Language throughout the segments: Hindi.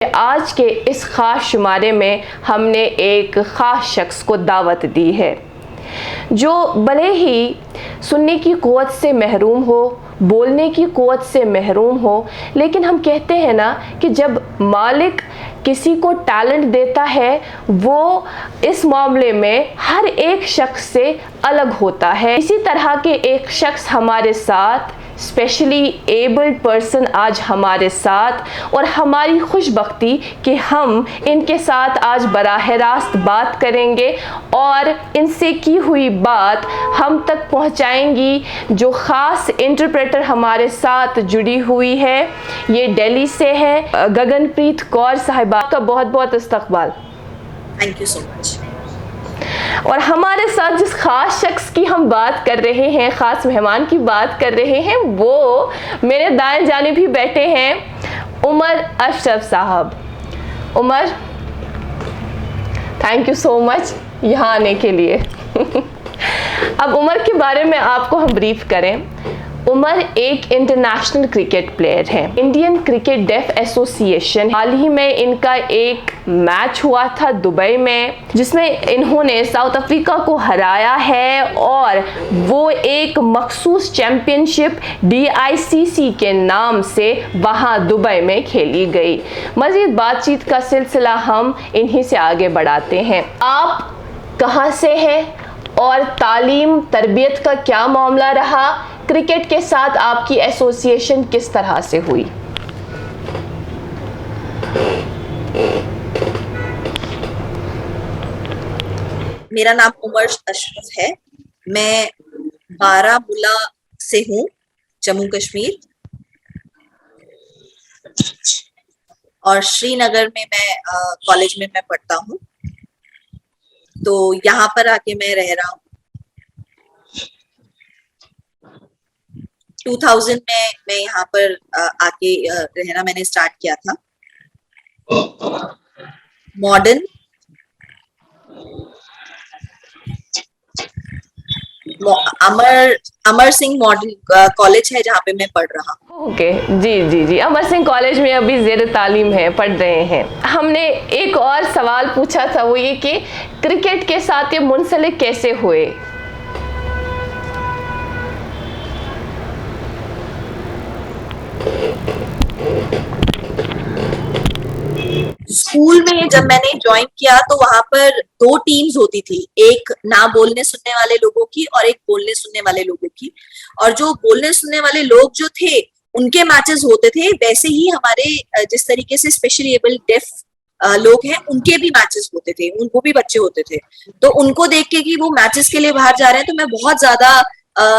आज के इस ख़ास शुमारे में हमने एक ख़ास शख्स को दावत दी है जो भले ही सुनने की क़ुव्वत से महरूम हो, बोलने की क़ुव्वत से महरूम हो, लेकिन हम कहते हैं ना कि जब मालिक किसी को टैलेंट देता है वो इस मामले में हर एक शख्स से अलग होता है। इसी तरह के एक शख्स हमारे साथ, स्पेशली एबल्ड पर्सन आज हमारे साथ, और हमारी खुशबख्ती कि हम इनके साथ आज बराह रास्त बात करेंगे और इनसे की हुई बात हम तक पहुंचाएंगी। जो ख़ास इंटरप्रेटर हमारे साथ जुड़ी हुई है ये दिल्ली से है, गगनप्रीत कौर साहिबा का बहुत बहुत इस्तकबाल। Thank you so much. और हमारे साथ जिस ख़ास शख्स की हम बात कर रहे हैं, ख़ास मेहमान की बात कर रहे हैं, वो मेरे दाएं जानिब भी बैठे हैं, उमर अशरफ साहब। Umar, thank you so much यहाँ आने के लिए। अब उमर के बारे में आपको हम ब्रीफ करें। उमर एक इंटरनेशनल क्रिकेट प्लेयर है। इंडियन क्रिकेट डेफ एसोसिएशन, हाल ही में इनका एक मैच हुआ था दुबई में जिसमें इन्होंने साउथ अफ्रीका को हराया है और वो एक मखसूस चैम्पियनशिप DICC के नाम से वहाँ दुबई में खेली गई। मज़ीद बातचीत का सिलसिला हम इन्हीं से आगे बढ़ाते हैं। आप कहाँ से हैं और तालीम तरबियत का क्या मामला रहा? क्रिकेट के साथ आपकी एसोसिएशन किस तरह से हुई? मेरा नाम उमर अशरफ है। मैं बारामूला से हूँ, जम्मू कश्मीर, और श्रीनगर में मैं कॉलेज में मैं पढ़ता हूँ। तो यहाँ पर आके मैं रह रहा हूँ। 2000 में मैं यहाँ पर आके रहना मैंने स्टार्ट किया था। Modern Amar Singh modern college है जहाँ पे मैं पढ़ रहा हूँ। ओके, जी, अमर सिंह कॉलेज में अभी ज़ेर तालीम है, पढ़ रहे हैं। हमने एक और सवाल पूछा था, वो ये कि क्रिकेट के साथ ये मुंसलिक कैसे हुए? स्कूल में जब मैंने ज्वाइन किया तो वहां पर 2 टीम्स होती थी, एक ना बोलने सुनने वाले लोगों की और एक बोलने सुनने वाले लोगों की। और जो बोलने सुनने वाले लोग जो थे उनके मैचेस होते थे, वैसे ही हमारे जिस तरीके से स्पेशली एबल डेफ लोग हैं उनके भी मैचेस होते थे, उनको भी बच्चे होते थे। तो उनको देख के कि वो मैचेस के लिए बाहर जा रहे हैं तो मैं बहुत ज्यादा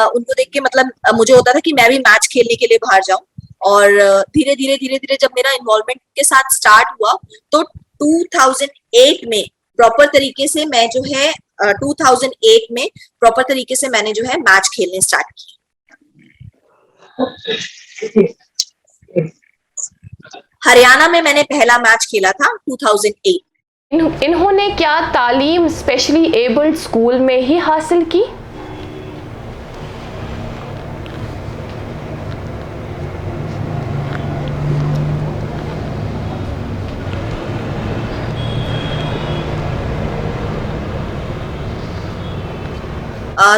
उनको देख के मतलब मुझे होता था कि मैं भी मैच खेलने के लिए बाहर जाऊं। और धीरे धीरे जब मेरा इन्वॉल्वमेंट के साथ स्टार्ट हुआ तो 2008 में प्रॉपर तरीके से मैं जो है 2008 में प्रॉपर तरीके से मैंने जो है मैच खेलने स्टार्ट किए। हरियाणा में मैंने पहला मैच खेला था 2008। इन्होंने क्या तालीम स्पेशली एबल्ड स्कूल में ही हासिल की?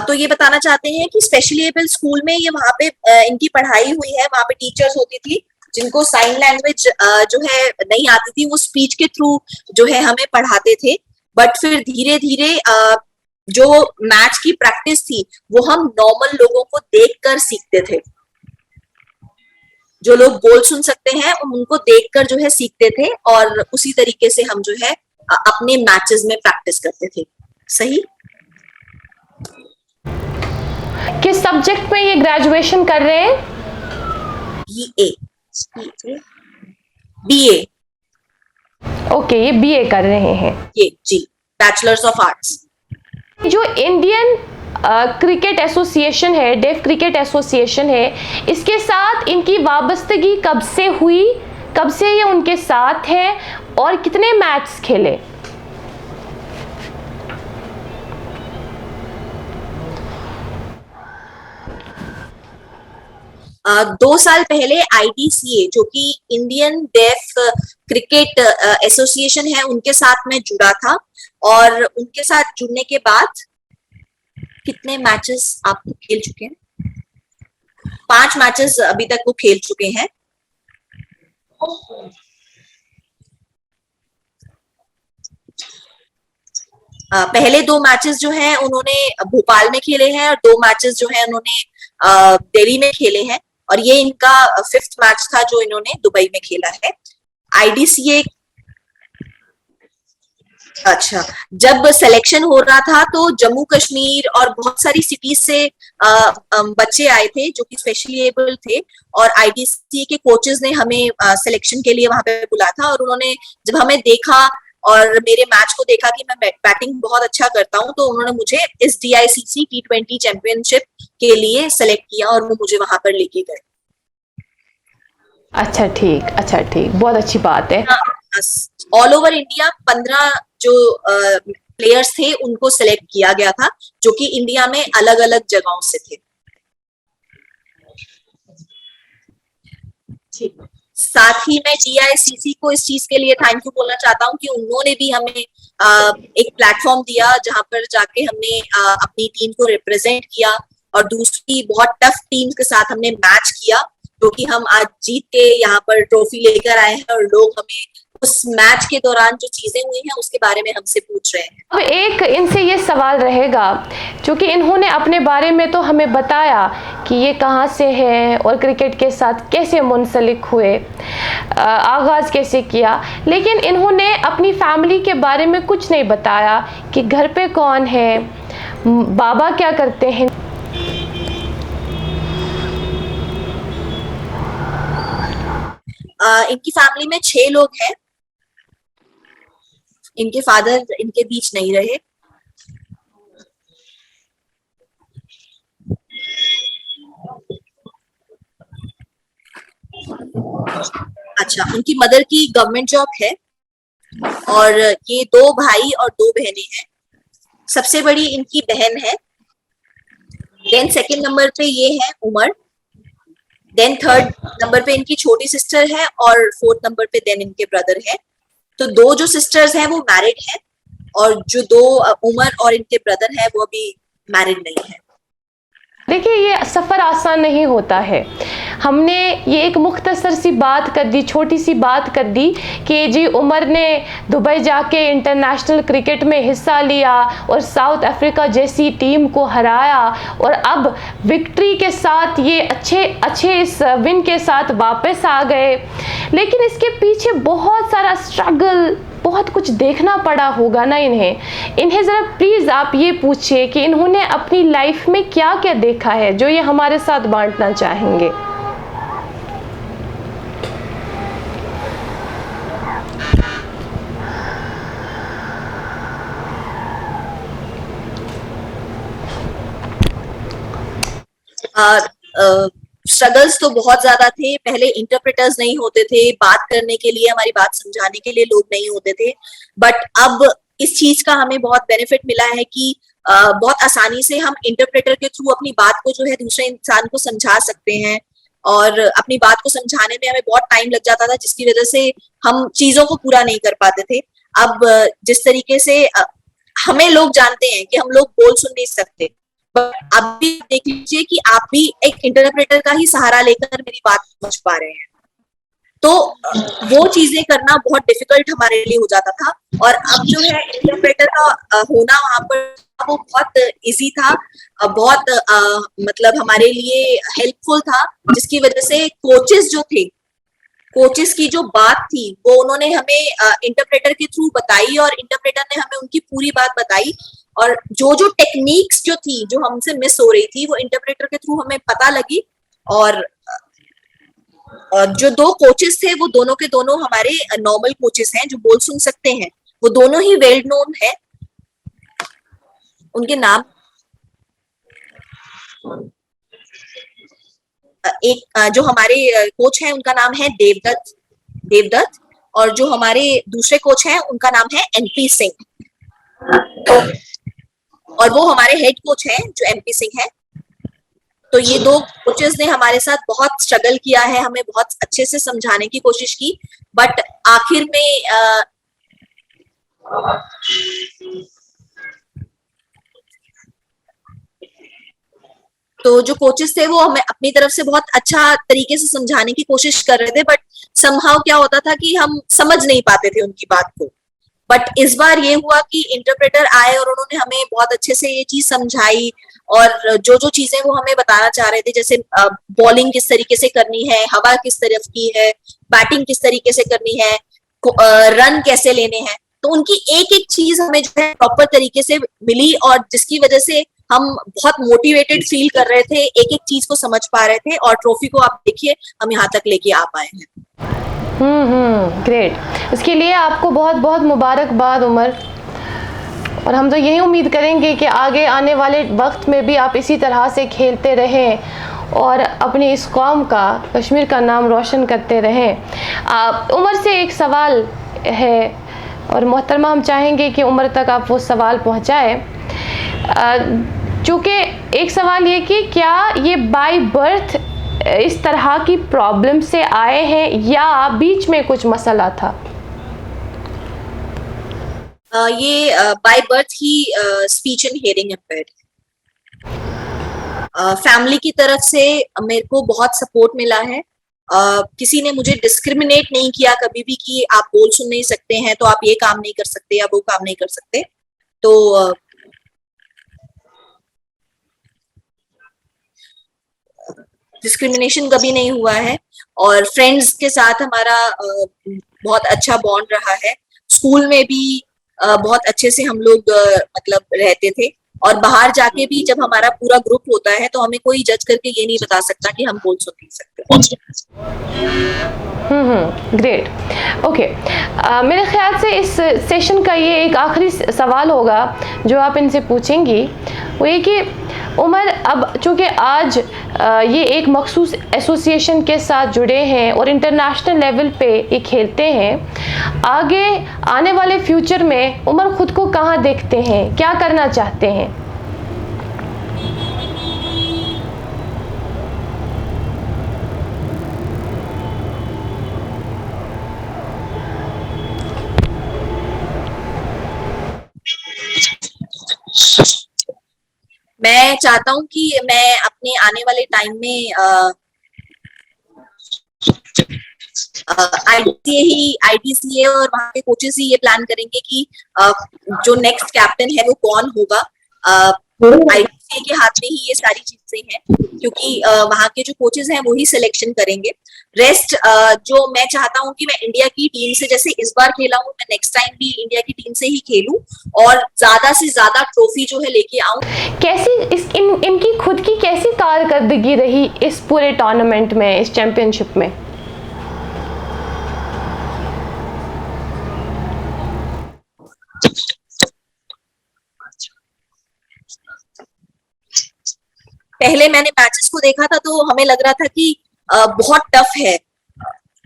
तो ये बताना चाहते हैं कि स्पेशली एबल स्कूल में ये वहाँ पे इनकी पढ़ाई हुई है। वहाँ पे टीचर्स होती थी जिनको साइन लैंग्वेज जो है नहीं आती थी, वो स्पीच के थ्रू जो है हमें पढ़ाते थे। बट फिर धीरे धीरे जो मैच की प्रैक्टिस थी वो हम नॉर्मल लोगों को देखकर सीखते थे। जो लोग बोल सुन सकते हैं उनको देखकर जो है सीखते थे और उसी तरीके से हम जो है अपने मैचेस में प्रैक्टिस करते थे। सही। किस सब्जेक्ट में ये ग्रेजुएशन कर रहे हैं? BA। ओके, ये BA कर रहे हैं। ये जी, बैचलर्स ऑफ आर्ट्स। जो इंडियन क्रिकेट एसोसिएशन है, डेफ क्रिकेट एसोसिएशन है, इसके साथ इनकी वाबस्तगी कब से हुई, कब से ये उनके साथ है और कितने मैच खेले? 2 साल पहले IDCA जो कि इंडियन डेफ क्रिकेट एसोसिएशन है, उनके साथ मैं जुड़ा था। और उनके साथ जुड़ने के बाद कितने मैचेस आप खेल चुके हैं? 5 मैचेस अभी तक वो खेल चुके हैं। पहले 2 मैचेस जो हैं उन्होंने भोपाल में खेले हैं, और 2 मैचेस जो हैं उन्होंने दिल्ली में खेले हैं, और ये इनका 5th मैच था जो इन्होंने दुबई में खेला है। IDCA, अच्छा, जब सिलेक्शन हो रहा था तो जम्मू कश्मीर और बहुत सारी सिटीज से बच्चे आए थे जो कि स्पेशली एबल थे, और IDCA के कोचेस ने हमें सिलेक्शन के लिए वहां पे बुलाया था। और उन्होंने जब हमें देखा और मेरे मैच को देखा कि मैं बैटिंग बहुत अच्छा करता हूं, तो उन्होंने मुझे इस DICC T20 चैंपियनशिप के लिए सेलेक्ट किया और वो मुझे वहां पर लेके गए। अच्छा ठीक, बहुत अच्छी बात है। ऑल ओवर इंडिया 15 जो प्लेयर्स थे उनको सिलेक्ट किया गया था, जो कि इंडिया में अलग अलग जगहों से थे। साथ ही मैं DICC को इस चीज के लिए थैंक यू बोलना चाहता हूँ कि उन्होंने भी हमें एक प्लेटफॉर्म दिया जहां पर जाके हमने अपनी टीम को रिप्रेजेंट किया, और दूसरी बहुत टफ टीम के साथ हमने मैच किया, जो कि हम आज जीत के यहाँ पर ट्रॉफी लेकर आए हैं, और लोग हमें उस मैच के दौरान जो चीजें हुई हैं उसके बारे में हमसे पूछ रहे हैं। अब एक इनसे ये सवाल रहेगा, क्योंकि इन्होंने अपने बारे में तो हमें बताया कि ये कहाँ से हैं और क्रिकेट के साथ कैसे मुंसलिक हुए, आगाज़ कैसे किया, लेकिन इन्होंने अपनी फैमिली के बारे में कुछ नहीं बताया कि घर पे कौन है, बाबा क्या करते हैं। इनकी फैमिली में 6 लोग हैं। इनके फादर इनके बीच नहीं रहे। अच्छा, उनकी मदर की गवर्नमेंट जॉब है, और ये 2 भाई और 2 बहनें हैं। सबसे बड़ी इनकी बहन है, देन सेकंड नंबर पे ये है उमर, देन थर्ड नंबर पे इनकी छोटी सिस्टर है, और 4th नंबर पे देन इनके ब्रदर है। तो 2 जो सिस्टर्स हैं वो मैरिड हैं, और जो 2 उमर और इनके ब्रदर हैं वो अभी मैरिड नहीं है। देखिए, ये सफ़र आसान नहीं होता है। हमने ये एक मुख्तसर सी बात कर दी, छोटी सी बात कर दी कि जी उमर ने दुबई जाके इंटरनेशनल क्रिकेट में हिस्सा लिया और साउथ अफ्रीका जैसी टीम को हराया, और अब विक्ट्री के साथ ये अच्छे इस विन के साथ वापस आ गए। लेकिन इसके पीछे बहुत सारा स्ट्रगल, बहुत कुछ देखना पड़ा होगा ना इन्हें ज़रा प्लीज़ आप ये पूछिए कि इन्होंने अपनी लाइफ में क्या क्या देखा है जो ये हमारे साथ बांटना चाहेंगे। स्ट्रगल्स तो बहुत ज्यादा थे। पहले इंटरप्रेटर्स नहीं होते थे, बात करने के लिए, हमारी बात समझाने के लिए लोग नहीं होते थे। बट अब इस चीज का हमें बहुत बेनिफिट मिला है कि बहुत आसानी से हम इंटरप्रेटर के थ्रू अपनी बात को जो है दूसरे इंसान को समझा सकते हैं, और अपनी बात को समझाने में हमें बहुत टाइम लग जाता था, जिसकी वजह से हम चीजों को पूरा नहीं कर पाते थे। अब जिस तरीके से हमें लोग जानते हैं कि हम लोग बोल सुन नहीं सकते, आप भी देख लीजिए कि आप भी एक इंटरप्रेटर का ही सहारा लेकर मेरी बात समझ पा रहे हैं। तो वो चीजें करना बहुत डिफिकल्ट हमारे लिए हो जाता था, और अब जो है इंटरप्रेटर का होना वहां पर वो बहुत इजी था, बहुत मतलब हमारे लिए हेल्पफुल था, जिसकी वजह से कोचेस जो थे, कोचेस की जो बात थी वो उन्होंने हमें इंटरप्रेटर के थ्रू बताई, और इंटरप्रेटर ने हमें उनकी पूरी बात बताई, और जो जो टेक्निक्स जो थी जो हमसे मिस हो रही थी वो इंटरप्रेटर के थ्रू हमें पता लगी। और जो 2 कोचेस थे वो दोनों के दोनों हमारे नॉर्मल कोचेस हैं जो बोल सुन सकते हैं, वो दोनों ही वेल नोन है। उनके नाम एक जो हमारे कोच हैं उनका नाम है देवदत्त, और जो हमारे दूसरे कोच हैं उनका नाम है NP सिंह, और वो हमारे हेड कोच हैं जो MP सिंह है। तो ये दो कोचेस ने हमारे साथ बहुत स्ट्रगल किया है, हमें बहुत अच्छे से समझाने की कोशिश की, बट आखिर में तो जो कोचेस थे वो हमें अपनी तरफ से बहुत अच्छा तरीके से समझाने की कोशिश कर रहे थे, बट समहाउ क्या होता था कि हम समझ नहीं पाते थे उनकी बात को। बट इस बार ये हुआ कि इंटरप्रेटर आए और उन्होंने हमें बहुत अच्छे से ये चीज समझाई, और जो जो चीजें वो हमें बताना चाह रहे थे, जैसे बॉलिंग किस तरीके से करनी है, हवा किस तरफ की है, बैटिंग किस तरीके से करनी है, रन कैसे लेने हैं, तो उनकी एक एक चीज हमें जो है प्रॉपर तरीके से मिली, और जिसकी वजह से हम बहुत मोटिवेटेड फील कर रहे थे, एक एक चीज को समझ पा रहे थे, और ट्रॉफी को आप देखिए हम यहाँ तक लेके आ पाए हैं। ग्रेट। इसके लिए आपको बहुत बहुत मुबारकबाद उमर, और हम तो यही उम्मीद करेंगे कि आगे आने वाले वक्त में भी आप इसी तरह से खेलते रहें और अपनी इस कौम का, कश्मीर का नाम रोशन करते रहें। उमर से एक सवाल है और मोहतरमा हम चाहेंगे कि उमर तक आप वो सवाल पहुँचाएँ। चूँकि एक सवाल ये कि क्या ये बाय बर्थ इस तरह की प्रॉब्लम से आए हैं या बीच में कुछ मसला था? ये by birth he speech and hearing impaired. Family की तरफ से मेरे को बहुत सपोर्ट मिला है। किसी ने मुझे डिस्क्रिमिनेट नहीं किया कभी भी कि आप बोल सुन नहीं सकते हैं तो आप ये काम नहीं कर सकते या वो काम नहीं कर सकते। तो डिस्क्रिमिनेशन कभी नहीं हुआ है, और फ्रेंड्स के साथ हमारा बहुत अच्छा बॉन्ड रहा है। स्कूल में भी बहुत अच्छे से हम लोग मतलब रहते थे, और बाहर जाके भी जब हमारा पूरा ग्रुप होता है तो हमें कोई जज करके ये नहीं बता सकता कि हम बोल सुन नहीं सकते। ग्रेट। ओके, मेरे ख्याल से इस सेशन का ये एक आखिरी सवाल होगा जो आप इनसे पूछेंगी, वो ये कि उमर, अब चूँकि आज ये एक मखसूस एसोसिएशन के साथ जुड़े हैं और इंटरनेशनल लेवल पे ये खेलते हैं, आगे आने वाले फ्यूचर में उमर खुद को कहाँ देखते हैं, क्या करना चाहते हैं? मैं चाहता हूँ कि मैं अपने आने वाले टाइम में आईटीसीए और वहाँ के कोचेस ही ये प्लान करेंगे कि जो नेक्स्ट कैप्टन है वो कौन होगा। आईटीसीए के हाथ में ही ये सारी चीजें हैं, क्योंकि वहाँ के जो कोचेस हैं वो ही सिलेक्शन करेंगे। रेस्ट जो मैं चाहता हूँ कि मैं इंडिया की टीम से जैसे इस बार खेला हूँ, मैं नेक्स्ट टाइम भी इंडिया की टीम से ही खेलूं और ज्यादा से ज्यादा ट्रॉफी जो है लेके आऊं। कैसी इनकी खुद की कैसी कारकर्दगी रही इस पूरे टूर्नामेंट में, इस चैंपियनशिप में? पहले मैंने मैचेस को देखा था तो हमें लग रहा था कि बहुत टफ है,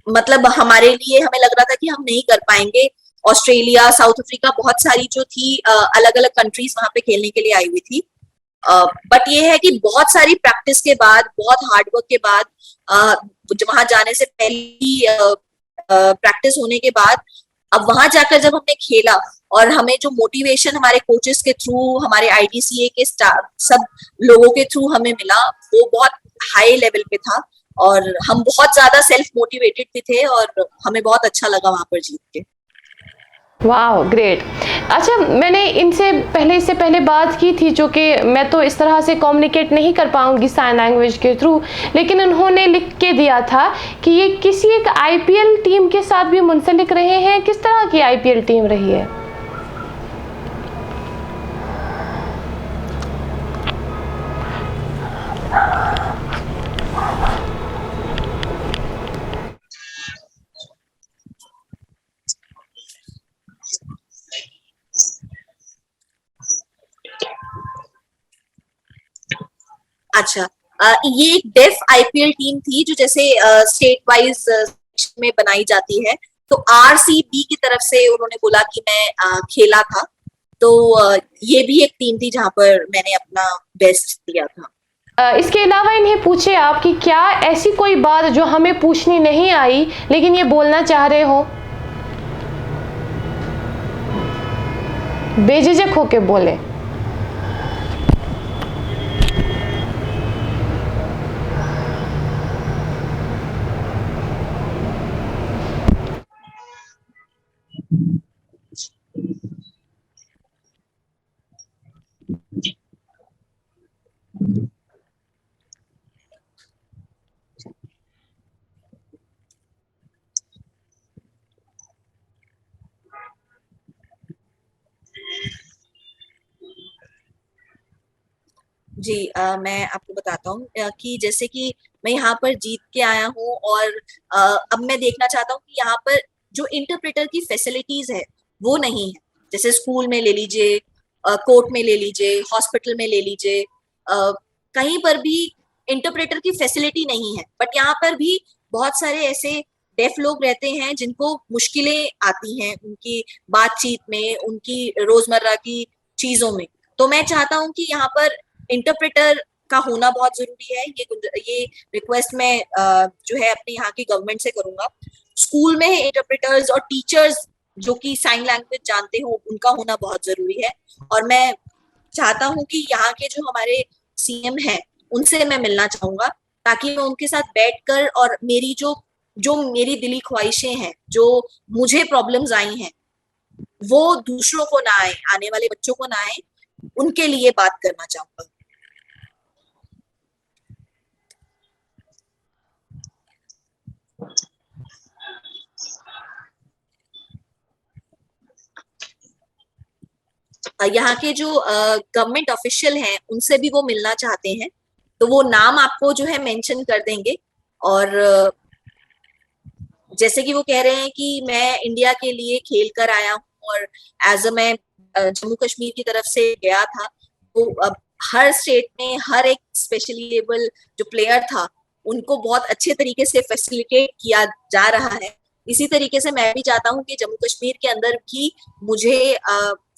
मतलब हमारे लिए हमें लग रहा था कि हम नहीं कर पाएंगे। ऑस्ट्रेलिया, साउथ अफ्रीका, बहुत सारी जो थी अलग अलग कंट्रीज वहां पे खेलने के लिए आई हुई थी। बट ये है कि बहुत सारी प्रैक्टिस के बाद, बहुत हार्डवर्क के बाद, वहां जाने से पहले प्रैक्टिस होने के बाद, अब वहां जाकर जब हमने खेला और हमें जो मोटिवेशन हमारे कोचेस के थ्रू, हमारे आईटीसीए के स्टाफ, सब लोगों के थ्रू हमें मिला, वो बहुत हाई लेवल पे था, और हम बहुत ज्यादा सेल्फ मोटिवेटेड भी थे, और हमें बहुत अच्छा लगा वहां पर जीत के। वाह, ग्रेट। अच्छा, मैंने इससे पहले बात की थी, जो कि मैं तो इस तरह से कम्युनिकेट नहीं कर पाऊंगी साइन लैंग्वेज के थ्रू, लेकिन उन्होंने लिख के दिया था कि ये किसी एक आईपीएल टीम के साथ भी मुंसलिक रहे हैं। किस तरह की आईपीएल टीम रही है? अच्छा, ये एक डेफ आईपीएल टीम थी जो जैसे स्टेट वाइज में बनाई जाती है, तो आरसीबी की तरफ से उन्होंने बोला कि मैं खेला था, तो ये भी एक टीम थी जहां पर मैंने अपना बेस्ट दिया था। इसके अलावा इन्हें पूछे आप कि क्या ऐसी कोई बात जो हमें पूछनी नहीं आई लेकिन ये बोलना चाह रहे हो, बेझिझक होके बोले। जी मैं आपको बताता हूँ कि जैसे कि मैं यहाँ पर जीत के आया हूँ और अब मैं देखना चाहता हूँ कि यहाँ पर जो इंटरप्रेटर की फैसिलिटीज है वो नहीं है। जैसे स्कूल में ले लीजिए, कोर्ट में ले लीजिए, हॉस्पिटल में ले लीजिए, कहीं पर भी इंटरप्रेटर की फैसिलिटी नहीं है। बट यहाँ पर भी बहुत सारे ऐसे डेफ लोग रहते हैं जिनको मुश्किलें आती हैं उनकी बातचीत में, उनकी रोजमर्रा की चीजों में। तो मैं चाहता हूँ कि यहाँ पर इंटरप्रेटर का होना बहुत जरूरी है। ये रिक्वेस्ट मैं जो है अपने यहाँ की गवर्नमेंट से करूंगा। स्कूल में इंटरप्रेटर्स और टीचर्स जो कि साइन लैंग्वेज जानते हो उनका होना बहुत जरूरी है। और मैं चाहता हूँ कि यहाँ के जो हमारे सीएम हैं उनसे मैं मिलना चाहूंगा ताकि मैं उनके साथ बैठकर और मेरी जो मेरी दिली ख्वाहिशें हैं, जो मुझे प्रॉब्लम्स आई हैं, वो दूसरों को ना आए, आने वाले बच्चों को ना आए, उनके लिए बात करना चाहूंगा। यहाँ के जो गवर्नमेंट ऑफिशियल हैं उनसे भी वो मिलना चाहते हैं, तो वो नाम आपको जो है मेंशन कर देंगे। और जैसे कि वो कह रहे हैं कि मैं इंडिया के लिए खेल कर आया हूँ और एज मैं जम्मू कश्मीर की तरफ से गया था, तो अब हर स्टेट में हर एक स्पेशली एबल जो प्लेयर था उनको बहुत अच्छे तरीके से फैसिलिटेट किया जा रहा है। इसी तरीके से मैं भी चाहता हूँ कि जम्मू कश्मीर के अंदर भी मुझे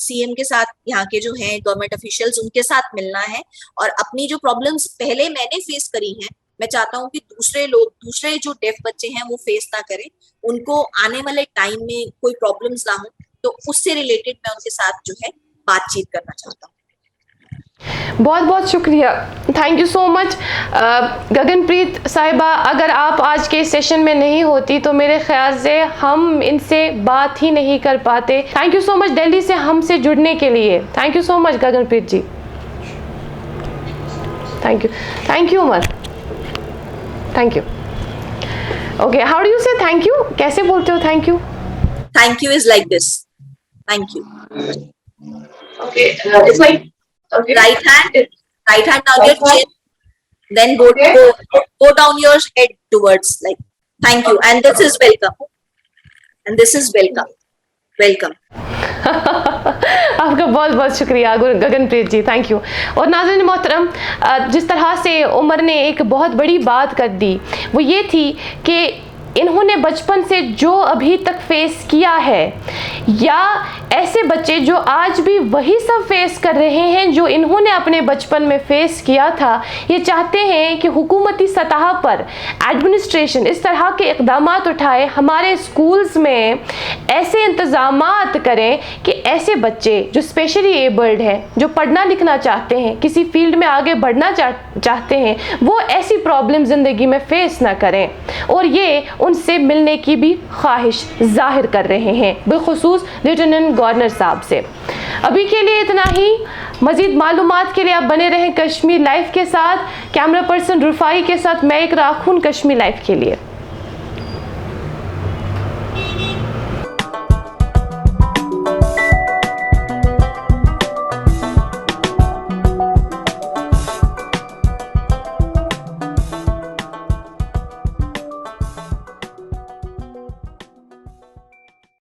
सीएम के साथ, यहाँ के जो हैं गवर्नमेंट ऑफिशियल्स, उनके साथ मिलना है और अपनी जो प्रॉब्लम्स पहले मैंने फेस करी हैं, मैं चाहता हूँ कि दूसरे जो डेफ बच्चे हैं वो फेस ना करें, उनको आने वाले टाइम में कोई प्रॉब्लम्स ना हो, तो उससे रिलेटेड मैं उनके साथ जो है बातचीत करना चाहता हूँ। बहुत बहुत शुक्रिया, thank you so much Gaganpreet साहिबा। अगर आप आज के सेशन में नहीं होती तो मेरे ख्याल से हम इनसे बात ही नहीं कर पाते। Thank you so much Delhi से हमसे जुड़ने के लिए। Thank you so much Gaganpreet ji, thank you Umar, thank you. Okay, how do you say thank you, कैसे बोलते हो thank you? Thank you is like this, thank you. Okay, it's like okay. Right hand down your chin, then go down your head towards like thank you, and this is welcome, and this is welcome. आपका बहुत बहुत शुक्रिया गगनप्रीत जी, थैंक यू। और नाज़रीन मोहतरम, जिस तरह से उमर ने एक बहुत बड़ी बात कर दी वो ये थी कि इन्होंने बचपन से जो अभी तक फेस किया है, या ऐसे बच्चे जो आज भी वही सब फेस कर रहे हैं जो इन्होंने अपने बचपन में फेस किया था, ये चाहते हैं कि हुकूमती सतह पर एडमिनिस्ट्रेशन इस तरह के इक़दाम उठाए, हमारे स्कूल्स में ऐसे इंतज़ामात करें कि ऐसे बच्चे जो स्पेशली एबल्ड हैं, जो पढ़ना लिखना चाहते हैं, किसी फील्ड में आगे बढ़ना चाहते हैं, वो ऐसी प्रॉब्लम ज़िंदगी में फेस ना करें। और ये उनसे मिलने की भी ख्वाहिश जाहिर कर रहे हैं, बिलखुसूस लेफ्टिनेंट गवर्नर साहब से। अभी के लिए इतना ही। मज़ीद मालूमात के लिए आप बने रहें कश्मीर लाइव के साथ। कैमरा पर्सन रुफाई के साथ मैं इकरा खून, कश्मीर लाइव के लिए।